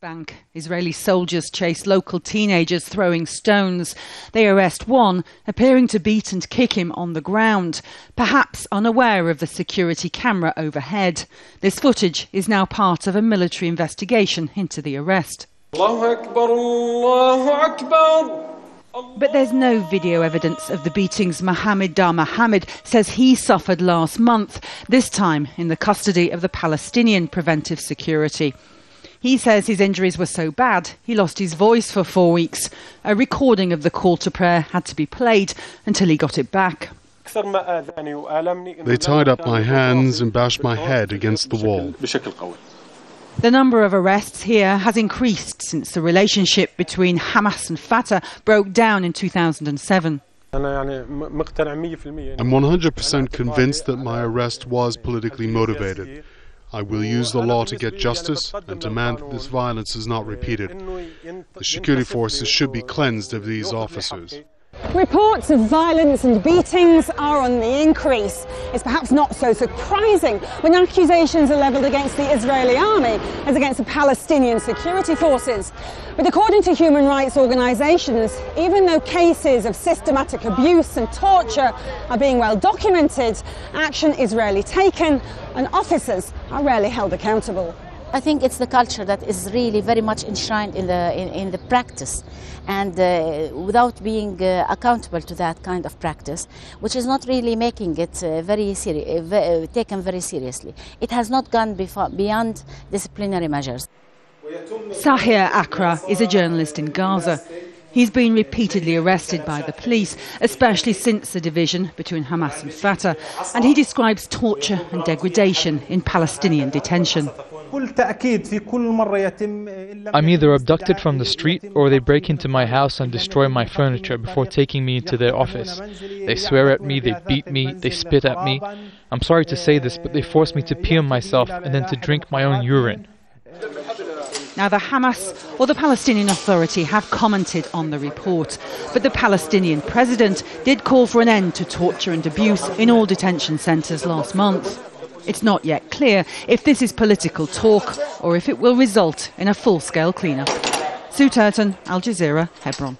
Bank, Israeli soldiers chase local teenagers throwing stones. They arrest one, appearing to beat and kick him on the ground, perhaps unaware of the security camera overhead. This footage is now part of a military investigation into the arrest. Allahu Akbar, Allahu Akbar. But there's no video evidence of the beatings Mohammed Dar Mohammed says he suffered last month, this time in the custody of the Palestinian Preventive Security. He says his injuries were so bad he lost his voice for 4 weeks. A recording of the call to prayer had to be played until he got it back. They tied up my hands and bashed my head against the wall. The number of arrests here has increased since the relationship between Hamas and Fatah broke down in 2007. I'm 100% convinced that my arrest was politically motivated. I will use the law to get justice and demand that this violence is not repeated. The security forces should be cleansed of these officers. Reports of violence and beatings are on the increase. It's perhaps not so surprising when accusations are levelled against the Israeli army as against the Palestinian security forces. But according to human rights organisations, even though cases of systematic abuse and torture are being well documented, action is rarely taken and officers are rarely held accountable. I think it's the culture that is really very much enshrined in the practice, and without being accountable to that kind of practice, which is not really making it taken very seriously. It has not gone beyond disciplinary measures. Sahir Akra is a journalist in Gaza. He's been repeatedly arrested by the police, especially since the division between Hamas and Fatah, and he describes torture and degradation in Palestinian detention. I'm either abducted from the street or they break into my house and destroy my furniture before taking me into their office. They swear at me, they beat me, they spit at me. I'm sorry to say this, but they force me to pee on myself and then to drink my own urine. Now, the Hamas or the Palestinian Authority have commented on the report, but the Palestinian president did call for an end to torture and abuse in all detention centres last month. It's not yet clear if this is political talk or if it will result in a full-scale clean-up. Sue Turton, Al Jazeera, Hebron.